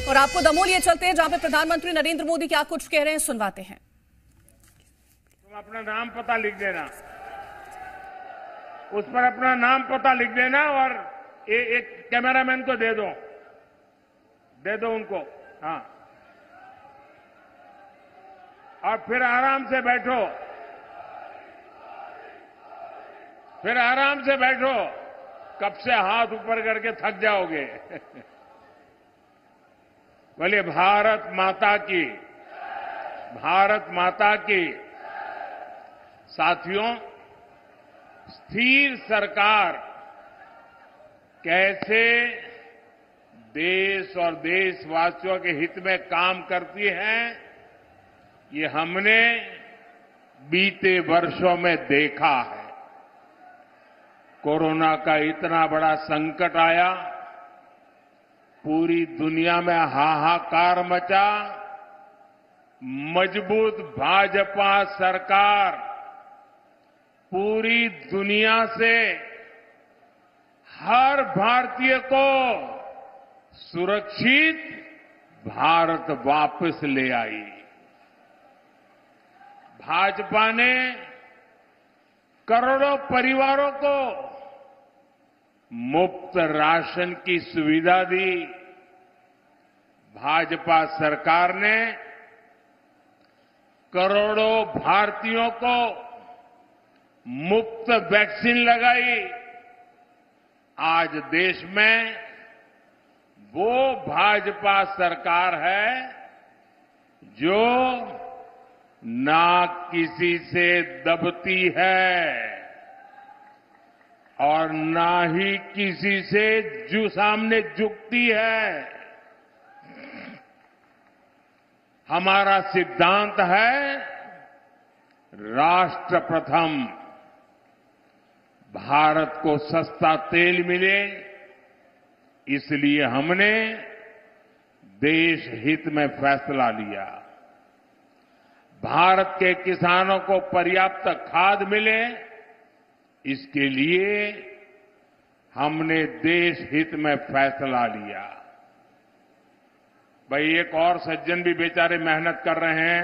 और आपको दमोह लिए चलते हैं जहां पे प्रधानमंत्री नरेंद्र मोदी क्या कुछ कह रहे हैं, सुनवाते हैं। तुम अपना नाम पता लिख देना, उस पर अपना नाम पता लिख देना और एक कैमरामैन को दे दो उनको। हाँ, और फिर आराम से बैठो, कब से हाथ ऊपर करके थक जाओगे। बोलिए भारत माता की। साथियों, स्थिर सरकार कैसे देश और देशवासियों के हित में काम करती है, ये हमने बीते वर्षों में देखा है। कोरोना का इतना बड़ा संकट आया, पूरी दुनिया में हाहाकार मचा। मजबूत भाजपा सरकार पूरी दुनिया से हर भारतीय को सुरक्षित भारत वापस ले आई। भाजपा ने करोड़ों परिवारों को मुफ्त राशन की सुविधा दी। भाजपा सरकार ने करोड़ों भारतीयों को मुफ्त वैक्सीन लगाई। आज देश में वो भाजपा सरकार है जो ना किसी से दबती है और ना ही किसी से सामने झुकती है। हमारा सिद्धांत है राष्ट्र प्रथम। भारत को सस्ता तेल मिले, इसलिए हमने देश हित में फैसला लिया। भारत के किसानों को पर्याप्त खाद मिले, इसके लिए हमने देश हित में फैसला लिया। भाई, एक और सज्जन भी बेचारे मेहनत कर रहे हैं,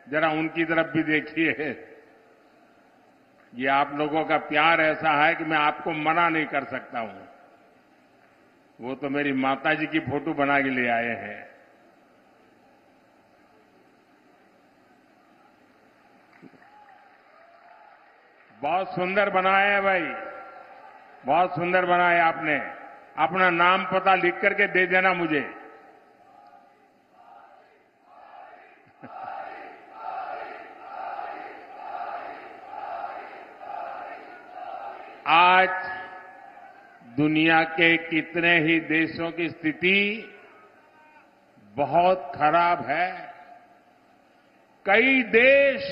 जरा उनकी तरफ भी देखिए। ये आप लोगों का प्यार ऐसा है कि मैं आपको मना नहीं कर सकता हूं। वो तो मेरी माताजी की फोटो बना के ले आए हैं। बहुत सुंदर बनाया है भाई, बहुत सुंदर बनाया आपने। अपना नाम पता लिख करके दे देना मुझे। आज दुनिया के कितने ही देशों की स्थिति बहुत खराब है। कई देश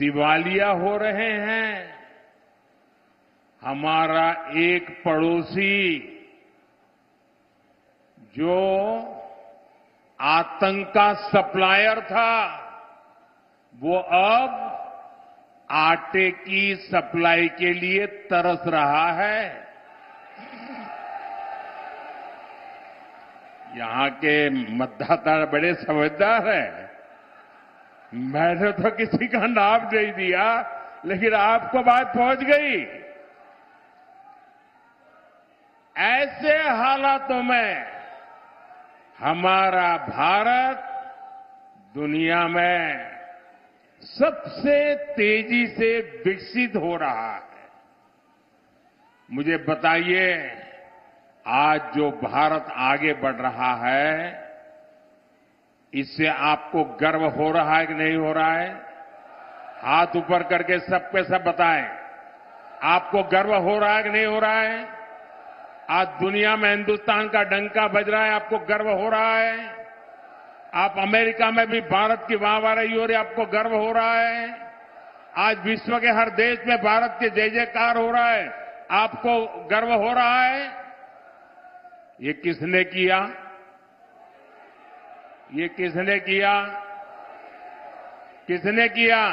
दिवालिया हो रहे हैं। हमारा एक पड़ोसी जो आतंक का सप्लायर था, वो अब आटे की सप्लाई के लिए तरस रहा है। यहां के मतदाता बड़े समझदार हैं। मैंने तो किसी का नाम नहीं दिया, लेकिन आपको बात पहुंच गई। ऐसे हालातों में हमारा भारत दुनिया में सबसे तेजी से विकसित हो रहा है। मुझे बताइए, आज जो भारत आगे बढ़ रहा है, इससे आपको गर्व हो रहा है कि नहीं हो रहा है? हाथ ऊपर करके सबके सब बताएं, आपको गर्व हो रहा है कि नहीं हो रहा है? आज दुनिया में हिंदुस्तान का डंका बज रहा है, आपको गर्व हो रहा है? आप अमेरिका में भी भारत की वाहवाही हो रही है, आपको गर्व हो रहा है? आज विश्व के हर देश में भारत के जय जयकार हो रहा है, आपको गर्व हो रहा है? ये किसने किया? ये किसने किया? किसने किया?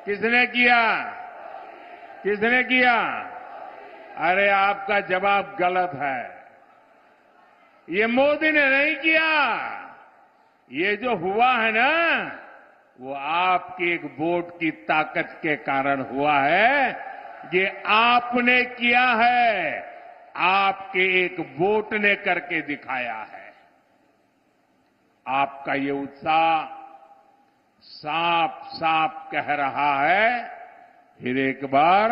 किसने किया? किसने किया? अरे, आपका जवाब गलत है। ये मोदी ने नहीं किया। ये जो हुआ है ना, वो आपकी एक वोट की ताकत के कारण हुआ है। ये आपने किया है, आपके एक वोट ने करके दिखाया है। आपका ये उत्साह साफ साफ कह रहा है, फिर एक बार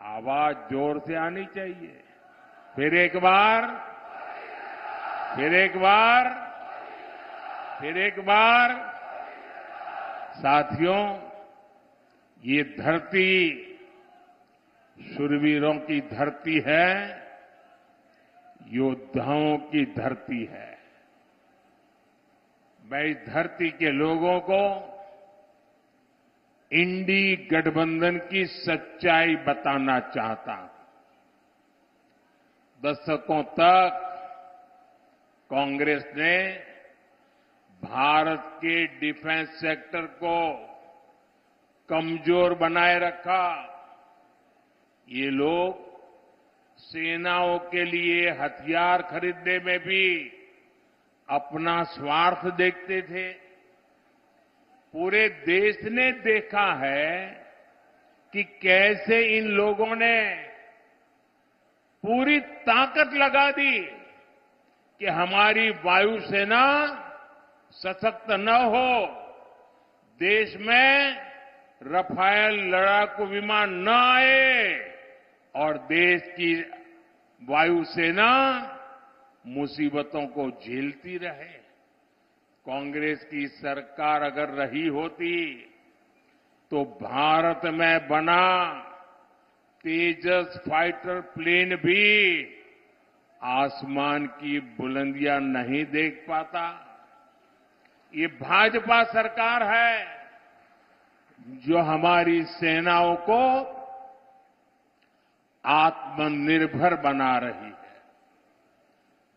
आवाज जोर से आनी चाहिए। फिर एक बार, फिर एक बार, फिर एक बार। साथियों, ये धरती शूरवीरों की धरती है, योद्धाओं की धरती है। मैं इस धरती के लोगों को इंडी गठबंधन की सच्चाई बताना चाहता हूं। दशकों तक कांग्रेस ने भारत के डिफेंस सेक्टर को कमजोर बनाए रखा। ये लोग सेनाओं के लिए हथियार खरीदने में भी अपना स्वार्थ देखते थे। पूरे देश ने देखा है कि कैसे इन लोगों ने पूरी ताकत लगा दी कि हमारी वायुसेना सशक्त न हो, देश में रफाल लड़ाकू विमान न आए और देश की वायुसेना मुसीबतों को झेलती रहे। कांग्रेस की सरकार अगर रही होती तो भारत में बना तेजस फाइटर प्लेन भी आसमान की बुलंदियां नहीं देख पाता। ये भाजपा सरकार है जो हमारी सेनाओं को आत्मनिर्भर बना रही है।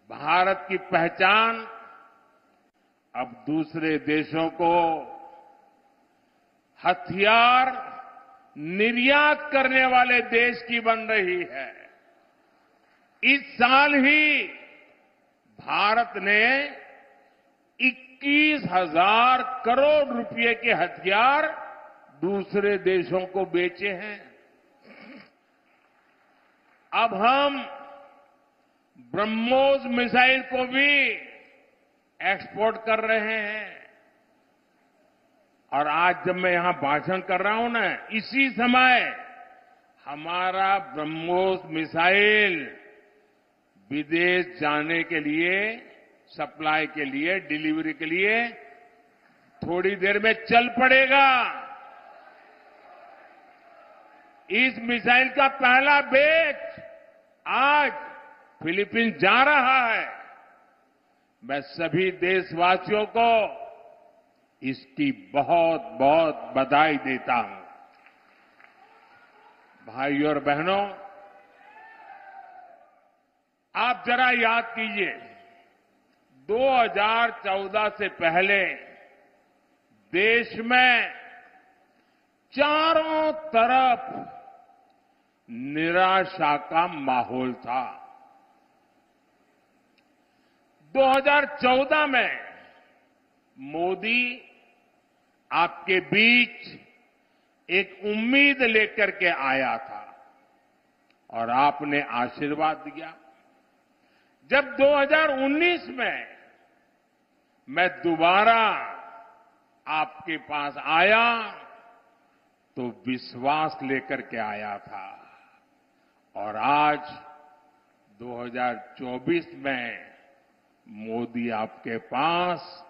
भारत की पहचान अब दूसरे देशों को हथियार निर्यात करने वाले देश की बन रही है। इस साल ही भारत ने 21,000 करोड़ रुपए के हथियार दूसरे देशों को बेचे हैं। अब हम ब्रह्मोस मिसाइल को भी एक्सपोर्ट कर रहे हैं। और आज जब मैं यहां भाषण कर रहा हूं ना, इसी समय हमारा ब्रह्मोस मिसाइल विदेश जाने के लिए, सप्लाई के लिए, डिलीवरी के लिए थोड़ी देर में चल पड़ेगा। इस मिसाइल का पहला बैच आज फिलीपींस जा रहा है। मैं सभी देशवासियों को इसकी बहुत बहुत बधाई देता हूं। भाइयों और बहनों, आप जरा याद कीजिए, 2014 से पहले देश में चारों तरफ निराशा का माहौल था। 2014 में मोदी आपके बीच एक उम्मीद लेकर के आया था और आपने आशीर्वाद दिया। जब 2019 में मैं दोबारा आपके पास आया तो विश्वास लेकर के आया था और आज 2024 में मोदी आपके पास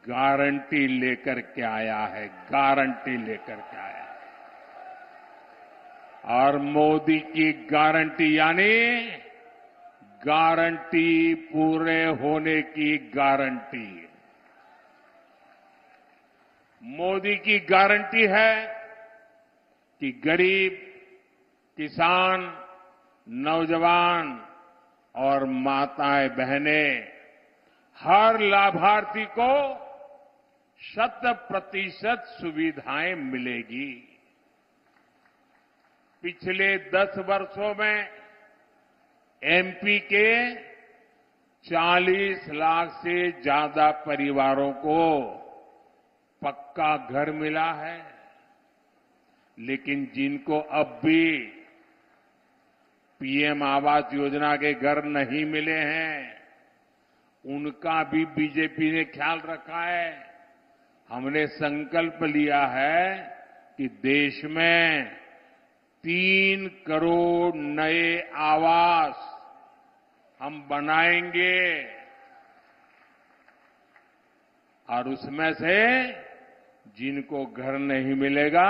गारंटी लेकर के आया है, गारंटी लेकर के आया है। और मोदी की गारंटी यानी गारंटी पूरे होने की गारंटी। मोदी की गारंटी है कि गरीब, किसान, नौजवान और माताएं बहनें हर लाभार्थी को 100% सुविधाएं मिलेगी। पिछले 10 वर्षों में एमपी के 40 लाख से ज्यादा परिवारों को पक्का घर मिला है, लेकिन जिनको अब भी पीएम आवास योजना के घर नहीं मिले हैं, उनका भी बीजेपी ने ख्याल रखा है। हमने संकल्प लिया है कि देश में 3 करोड़ नए आवास हम बनाएंगे और उसमें से जिनको घर नहीं मिलेगा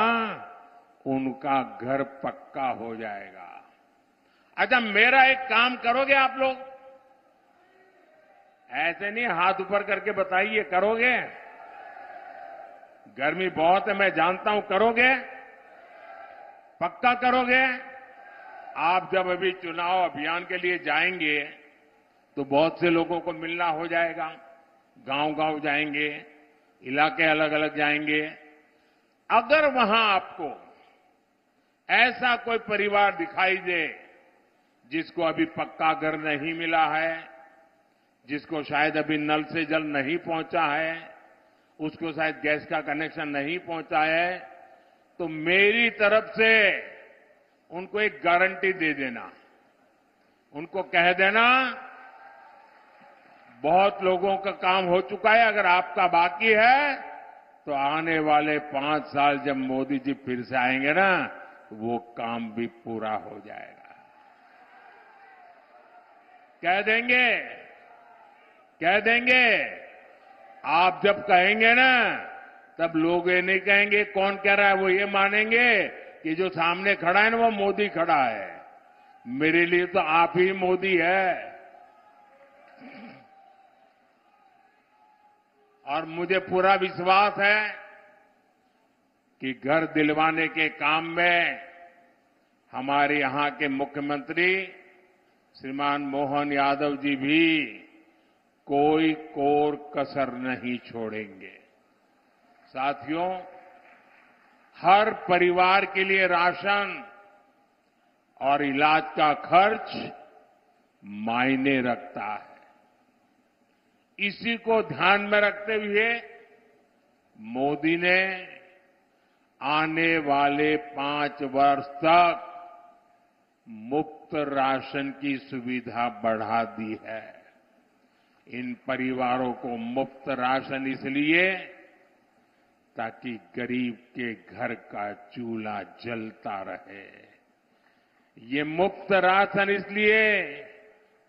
उनका घर पक्का हो जाएगा। अच्छा, मेरा एक काम करोगे आप लोग? ऐसे नहीं हाथ ऊपर करके बताइए, करोगे? गर्मी बहुत है, मैं जानता हूं, करोगे? पक्का करोगे? आप जब अभी चुनाव अभियान के लिए जाएंगे तो बहुत से लोगों को मिलना हो जाएगा, गांव-गांव जाएंगे, इलाके अलग अलग जाएंगे। अगर वहां आपको ऐसा कोई परिवार दिखाई दे जिसको अभी पक्का घर नहीं मिला है, जिसको शायद अभी नल से जल नहीं पहुंचा है, उसको शायद गैस का कनेक्शन नहीं पहुंचा है, तो मेरी तरफ से उनको एक गारंटी दे देना, उनको कह देना बहुत लोगों का काम हो चुका है, अगर आपका बाकी है तो आने वाले 5 साल जब मोदी जी फिर से आएंगे ना, वो काम भी पूरा हो जाएगा। कह देंगे, कह देंगे। आप जब कहेंगे ना, तब लोग ये नहीं कहेंगे कौन कह रहा है, वो ये मानेंगे कि जो सामने खड़ा है ना वो मोदी खड़ा है। मेरे लिए तो आप ही मोदी है। और मुझे पूरा विश्वास है कि घर दिलवाने के काम में हमारे यहां के मुख्यमंत्री श्रीमान मोहन यादव जी भी कोई कोर कसर नहीं छोड़ेंगे। साथियों, हर परिवार के लिए राशन और इलाज का खर्च मायने रखता है। इसी को ध्यान में रखते हुए मोदी ने आने वाले 5 वर्ष तक मुफ्त राशन की सुविधा बढ़ा दी है। इन परिवारों को मुफ्त राशन इसलिए ताकि गरीब के घर का चूल्हा जलता रहे। ये मुफ्त राशन इसलिए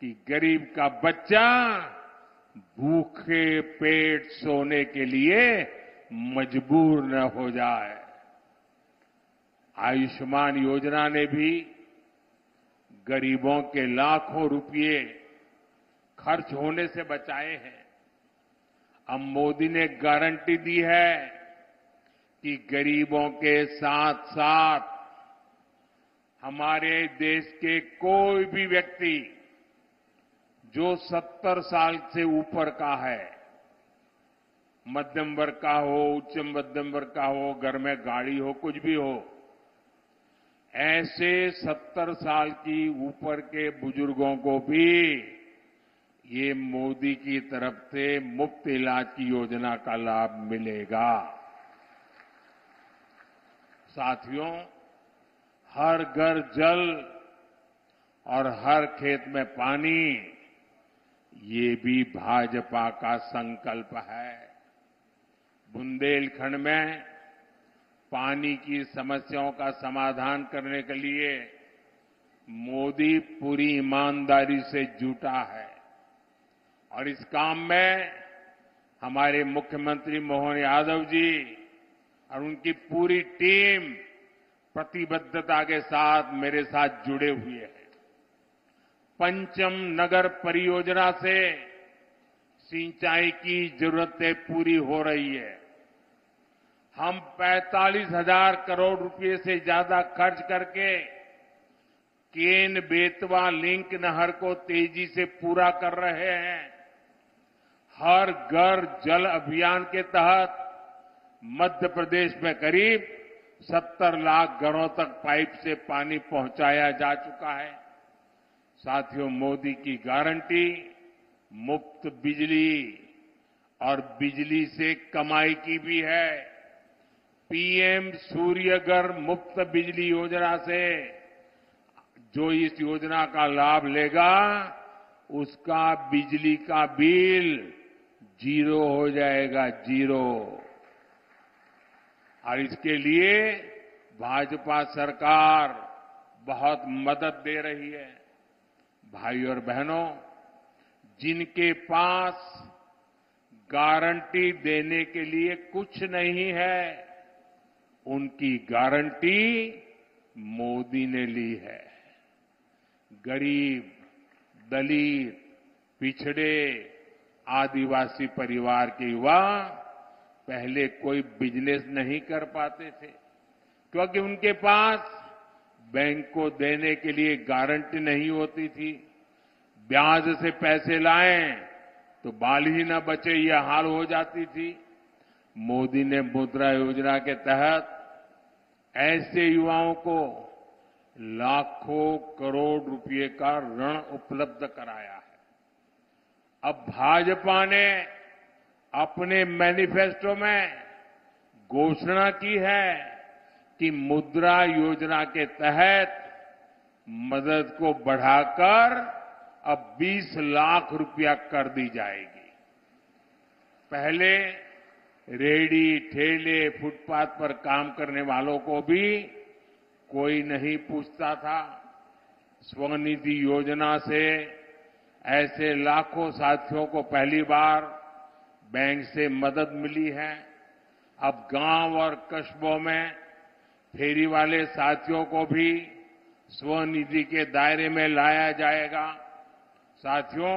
कि गरीब का बच्चा भूखे पेट सोने के लिए मजबूर न हो जाए। आयुष्मान योजना ने भी गरीबों के लाखों रुपए खर्च होने से बचाए हैं। अब मोदी ने गारंटी दी है कि गरीबों के साथ साथ हमारे देश के कोई भी व्यक्ति जो 70 साल से ऊपर का है, मध्यम वर्ग का हो, उच्च मध्यम वर्ग का हो, घर में गाड़ी हो, कुछ भी हो, ऐसे 70 साल की ऊपर के बुजुर्गों को भी ये मोदी की तरफ से मुफ्त इलाज की योजना का लाभ मिलेगा। साथियों, हर घर जल और हर खेत में पानी, ये भी भाजपा का संकल्प है। बुंदेलखंड में पानी की समस्याओं का समाधान करने के लिए मोदी पूरी ईमानदारी से जुटा है और इस काम में हमारे मुख्यमंत्री मोहन यादव जी और उनकी पूरी टीम प्रतिबद्धता के साथ मेरे साथ जुड़े हुए हैं। पंचम नगर परियोजना से सिंचाई की जरूरतें पूरी हो रही है। हम 45,000 करोड़ रुपए से ज्यादा खर्च करके केन बेतवा लिंक नहर को तेजी से पूरा कर रहे हैं। हर घर जल अभियान के तहत मध्य प्रदेश में करीब 70 लाख घरों तक पाइप से पानी पहुंचाया जा चुका है। साथियों, मोदी की गारंटी मुफ्त बिजली और बिजली से कमाई की भी है। पीएम सूर्यघर मुफ्त बिजली योजना से जो इस योजना का लाभ लेगा, उसका बिजली का बिल 0 हो जाएगा, 0। और इसके लिए भाजपा सरकार बहुत मदद दे रही है। भाई और बहनों, जिनके पास गारंटी देने के लिए कुछ नहीं है, उनकी गारंटी मोदी ने ली है। गरीब, दलित, पिछड़े, आदिवासी परिवार के युवा पहले कोई बिजनेस नहीं कर पाते थे, क्योंकि उनके पास बैंक को देने के लिए गारंटी नहीं होती थी। ब्याज से पैसे लाएं तो बाल ही न बचे, यह हाल हो जाती थी। मोदी ने मुद्रा योजना के तहत ऐसे युवाओं को लाखों करोड़ रुपए का ऋण उपलब्ध कराया है। अब भाजपा ने अपने मैनिफेस्टो में घोषणा की है कि मुद्रा योजना के तहत मदद को बढ़ाकर अब 20 लाख रुपया कर दी जाएगी। पहले रेहड़ी, ठेले, फुटपाथ पर काम करने वालों को भी कोई नहीं पूछता था। स्वनिधि योजना से ऐसे लाखों साथियों को पहली बार बैंक से मदद मिली है। अब गांव और कस्बों में फेरी वाले साथियों को भी स्वनिधि के दायरे में लाया जाएगा। साथियों,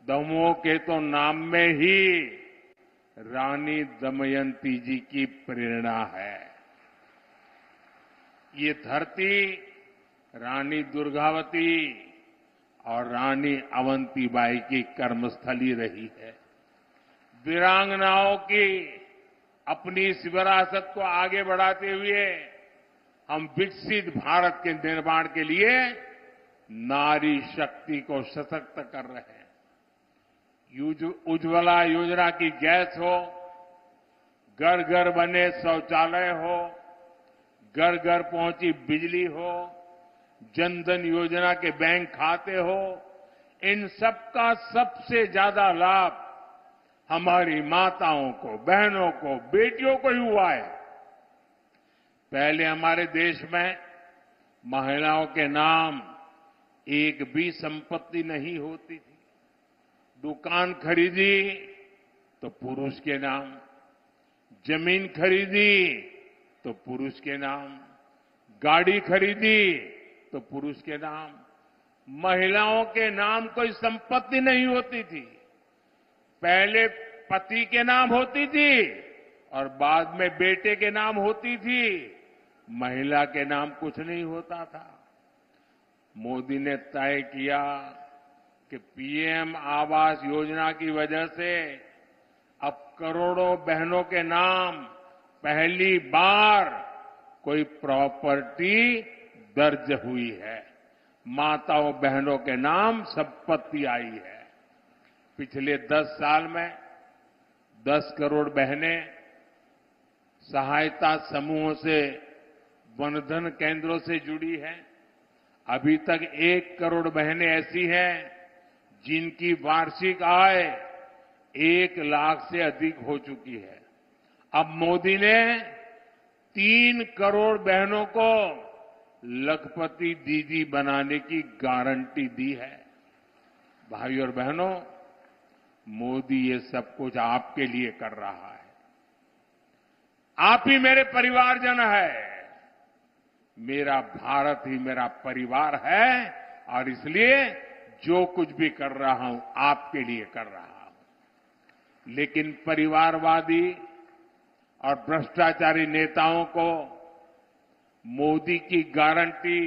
दमोह के तो नाम में ही रानी दमयंती जी की प्रेरणा है। ये धरती रानी दुर्गावती और रानी अवंतीबाई की कर्मस्थली रही है। वीरांगनाओं की अपनी इस विरासत को आगे बढ़ाते हुए हम विकसित भारत के निर्माण के लिए नारी शक्ति को सशक्त कर रहे हैं। उज्ज्वला योजना की गैस हो, घर घर बने शौचालय हो, घर घर पहुंची बिजली हो, जनधन योजना के बैंक खाते हो, इन सबका सबसे ज्यादा लाभ हमारी माताओं को, बहनों को, बेटियों को ही हुआ है। पहले हमारे देश में महिलाओं के नाम एक भी संपत्ति नहीं होती थी। दुकान खरीदी तो पुरुष के नाम, जमीन खरीदी तो पुरुष के नाम, गाड़ी खरीदी तो पुरुष के नाम। महिलाओं के नाम कोई संपत्ति नहीं होती थी। पहले पति के नाम होती थी और बाद में बेटे के नाम होती थी। महिला के नाम कुछ नहीं होता था। मोदी ने तय किया कि पीएम आवास योजना की वजह से अब करोड़ों बहनों के नाम पहली बार कोई प्रॉपर्टी दर्ज हुई है। माताओं बहनों के नाम संपत्ति आई है। पिछले 10 साल में 10 करोड़ बहनें सहायता समूहों से, वनधन केंद्रों से जुड़ी हैं। अभी तक 1 करोड़ बहनें ऐसी हैं जिनकी वार्षिक आय 1 लाख से अधिक हो चुकी है। अब मोदी ने 3 करोड़ बहनों को लखपति दीदी बनाने की गारंटी दी है। भाई और बहनों, मोदी ये सब कुछ आपके लिए कर रहा है। आप ही मेरे परिवारजन है। मेरा भारत ही मेरा परिवार है और इसलिए जो कुछ भी कर रहा हूं आपके लिए कर रहा हूं। लेकिन परिवारवादी और भ्रष्टाचारी नेताओं को मोदी की गारंटी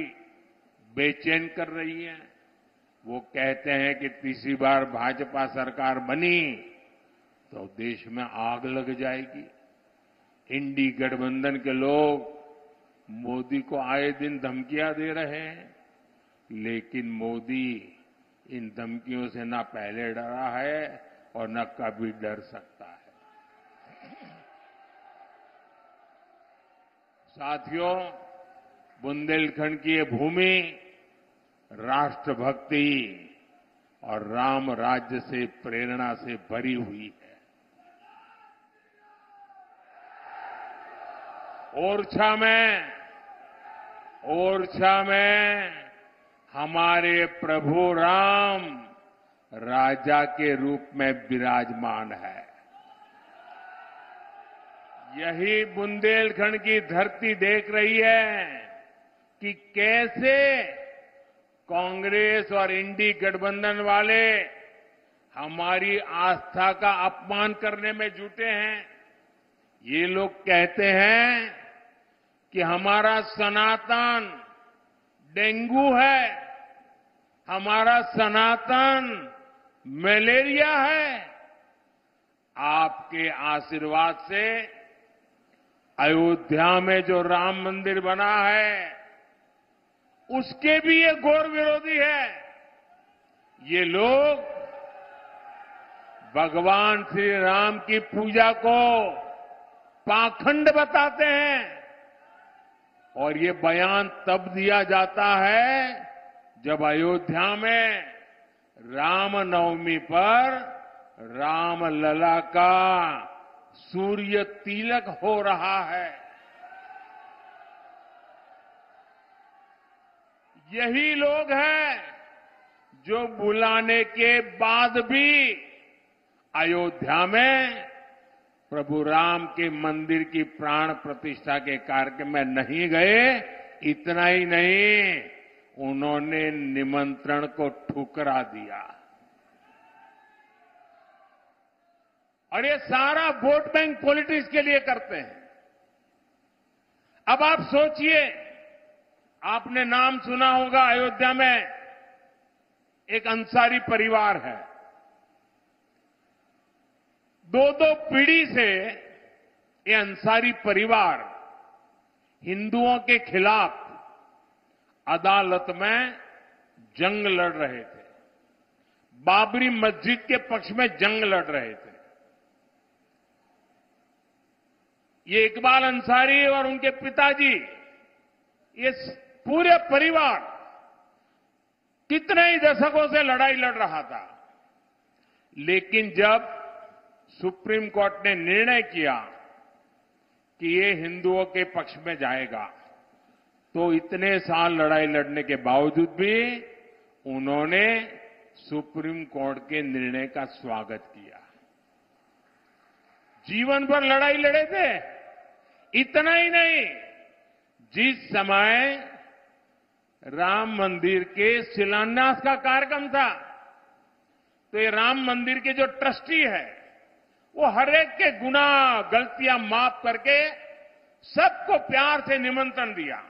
बेचैन कर रही है। वो कहते हैं कि तीसरी बार भाजपा सरकार बनी तो देश में आग लग जाएगी। इंडी गठबंधन के लोग मोदी को आए दिन धमकियां दे रहे हैं। लेकिन मोदी इन धमकियों से न पहले डरा है और न कभी डर सकता है। साथियों, बुंदेलखंड की ये भूमि राष्ट्रभक्ति और राम राज्य से प्रेरणा से भरी हुई है। ओरछा में हमारे प्रभु राम राजा के रूप में विराजमान है। यही बुंदेलखंड की धरती देख रही है कि कैसे कांग्रेस और इंडी गठबंधन वाले हमारी आस्था का अपमान करने में जुटे हैं। ये लोग कहते हैं कि हमारा सनातन डेंगू है, हमारा सनातन मलेरिया है। आपके आशीर्वाद से अयोध्या में जो राम मंदिर बना है, उसके भी ये घोर विरोधी है। ये लोग भगवान श्री राम की पूजा को पाखंड बताते हैं और ये बयान तब दिया जाता है जब अयोध्या में रामनवमी पर रामलला का सूर्य तिलक हो रहा है। यही लोग हैं जो बुलाने के बाद भी अयोध्या में प्रभु राम के मंदिर की प्राण प्रतिष्ठा के कार्यक्रम में नहीं गए। इतना ही नहीं, उन्होंने निमंत्रण को ठुकरा दिया। और ये सारा वोट बैंक पॉलिटिक्स के लिए करते हैं। अब आप सोचिए, आपने नाम सुना होगा, अयोध्या में एक अंसारी परिवार है। दो पीढ़ी से ये अंसारी परिवार हिंदुओं के खिलाफ अदालत में जंग लड़ रहे थे। बाबरी मस्जिद के पक्ष में जंग लड़ रहे थे। ये इकबाल अंसारी और उनके पिताजी, ये पूरे परिवार कितने ही दशकों से लड़ाई लड़ रहा था। लेकिन जब सुप्रीम कोर्ट ने निर्णय किया कि ये हिंदुओं के पक्ष में जाएगा, तो इतने साल लड़ाई लड़ने के बावजूद भी उन्होंने सुप्रीम कोर्ट के निर्णय का स्वागत किया। जीवन भर लड़ाई लड़े थे। इतना ही नहीं, जिस समय राम मंदिर के शिलान्यास का कार्यक्रम था, तो ये राम मंदिर के जो ट्रस्टी है, वो हर एक के गुनाह गलतियां माफ करके सबको प्यार से निमंत्रण दिया।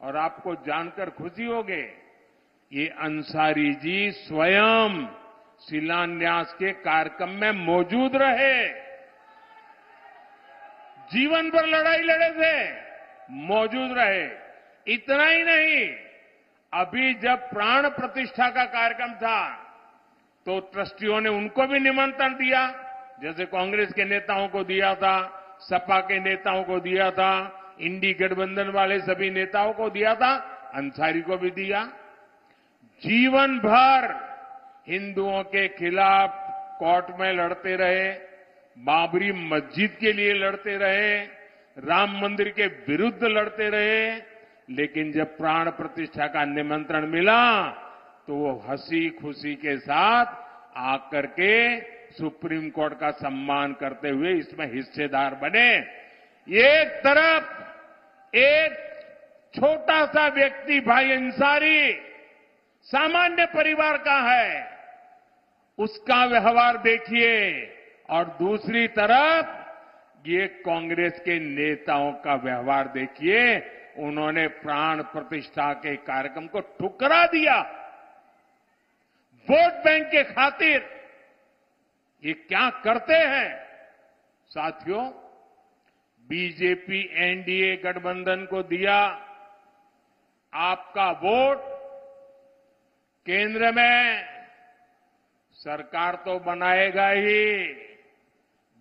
और आपको जानकर खुशी होगी, ये अंसारी जी स्वयं शिलान्यास के कार्यक्रम में मौजूद रहे। जीवन भर लड़ाई लड़े थे, मौजूद रहे। इतना ही नहीं, अभी जब प्राण प्रतिष्ठा का कार्यक्रम था, तो ट्रस्टियों ने उनको भी निमंत्रण दिया। जैसे कांग्रेस के नेताओं को दिया था, सपा के नेताओं को दिया था, इंडी गठबंधन वाले सभी नेताओं को दिया था, अंसारी को भी दिया। जीवन भर हिंदुओं के खिलाफ कोर्ट में लड़ते रहे, बाबरी मस्जिद के लिए लड़ते रहे, राम मंदिर के विरुद्ध लड़ते रहे। लेकिन जब प्राण प्रतिष्ठा का निमंत्रण मिला, तो वो हंसी खुशी के साथ आकर के सुप्रीम कोर्ट का सम्मान करते हुए इसमें हिस्सेदार बने। एक तरफ एक छोटा सा व्यक्ति भाई अंसारी सामान्य परिवार का है, उसका व्यवहार देखिए, और दूसरी तरफ ये कांग्रेस के नेताओं का व्यवहार देखिए। उन्होंने प्राण प्रतिष्ठा के कार्यक्रम को ठुकरा दिया। वोट बैंक के खातिर ये क्या करते हैं? साथियों, बीजेपी एनडीए गठबंधन को दिया आपका वोट केंद्र में सरकार तो बनाएगा ही,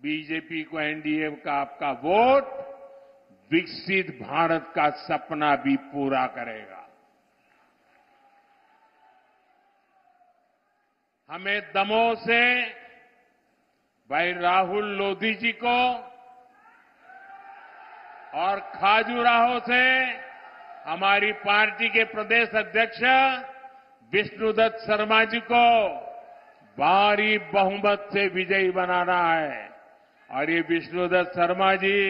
बीजेपी को एनडीए का आपका वोट विकसित भारत का सपना भी पूरा करेगा। हमें दमोह से भाई राहुल लोधी जी को और खाजुराहो से हमारी पार्टी के प्रदेश अध्यक्ष विष्णुदत्त शर्मा जी को भारी बहुमत से विजयी बनाना है। और ये विष्णुदत्त शर्मा जी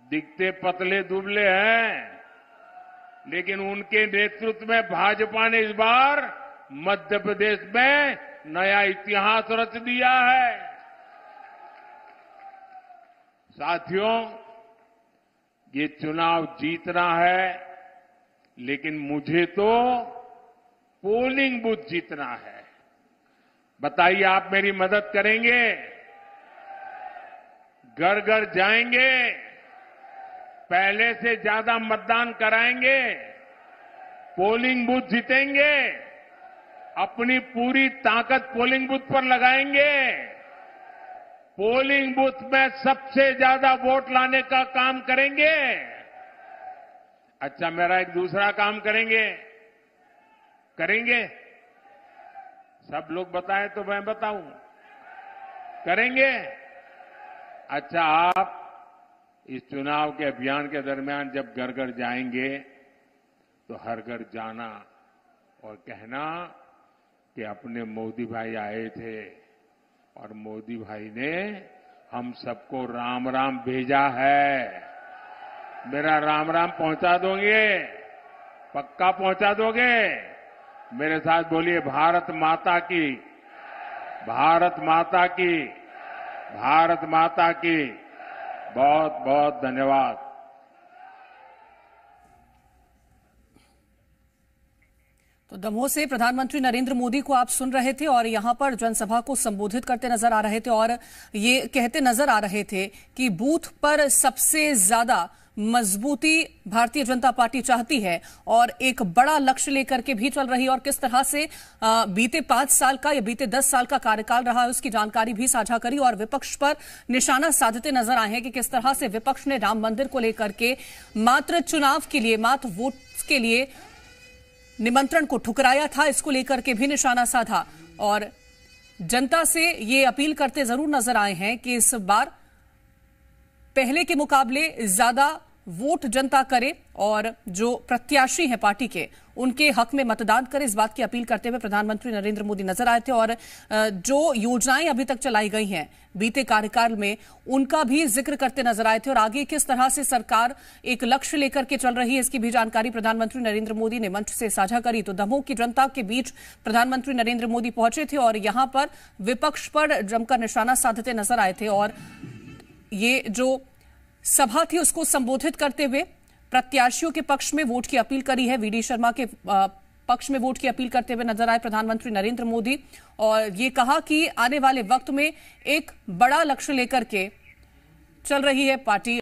दिखते पतले दुबले हैं, लेकिन उनके नेतृत्व में भाजपा ने इस बार मध्य प्रदेश में नया इतिहास रच दिया है। साथियों, ये चुनाव जीतना है, लेकिन मुझे तो पोलिंग बूथ जीतना है। बताइए, आप मेरी मदद करेंगे? घर घर जाएंगे, पहले से ज्यादा मतदान कराएंगे, पोलिंग बूथ जीतेंगे, अपनी पूरी ताकत पोलिंग बूथ पर लगाएंगे, पोलिंग बूथ में सबसे ज्यादा वोट लाने का काम करेंगे। अच्छा, मेरा एक दूसरा काम करेंगे? सब लोग बताएं तो मैं बताऊं। करेंगे? अच्छा, आप इस चुनाव के अभियान के दरमियान जब घर घर जाएंगे तो हर घर जाना और कहना कि अपने मोदी भाई आए थे और मोदी भाई ने हम सबको राम राम भेजा है। मेरा राम राम पहुंचा दोगे? पक्का पहुंचा दोगे? मेरे साथ बोलिए, भारत माता की, भारत माता की, भारत माता की। बहुत बहुत धन्यवाद। तो दमोह से प्रधानमंत्री नरेंद्र मोदी को आप सुन रहे थे और यहां पर जनसभा को संबोधित करते नजर आ रहे थे और ये कहते नजर आ रहे थे कि बूथ पर सबसे ज्यादा मजबूती भारतीय जनता पार्टी चाहती है और एक बड़ा लक्ष्य लेकर के भी चल रही है और किस तरह से बीते 5 साल का या बीते 10 साल का कार्यकाल रहा है उसकी जानकारी भी साझा करी और विपक्ष पर निशाना साधते नजर आए हैं कि किस तरह से विपक्ष ने राम मंदिर को लेकर के मात्र चुनाव के लिए, मात्र वोट के लिए निमंत्रण को ठुकराया था। इसको लेकर के भी निशाना साधा और जनता से ये अपील करते जरूर नजर आए हैं कि इस बार पहले के मुकाबले ज्यादा वोट जनता करे और जो प्रत्याशी हैं पार्टी के उनके हक में मतदान करे। इस बात की अपील करते हुए प्रधानमंत्री नरेंद्र मोदी नजर आए थे और जो योजनाएं अभी तक चलाई गई हैं बीते कार्यकाल में उनका भी जिक्र करते नजर आए थे और आगे किस तरह से सरकार एक लक्ष्य लेकर के चल रही है इसकी भी जानकारी प्रधानमंत्री नरेंद्र मोदी ने मंच से साझा करी। तो दमोह की जनता के बीच प्रधानमंत्री नरेंद्र मोदी पहुंचे थे और यहां पर विपक्ष पर जमकर निशाना साधते नजर आए थे और ये जो सभा थी उसको संबोधित करते हुए प्रत्याशियों के पक्ष में वोट की अपील करी है। वीडी शर्मा के पक्ष में वोट की अपील करते हुए नजर आए प्रधानमंत्री नरेंद्र मोदी और ये कहा कि आने वाले वक्त में एक बड़ा लक्ष्य लेकर के चल रही है पार्टी।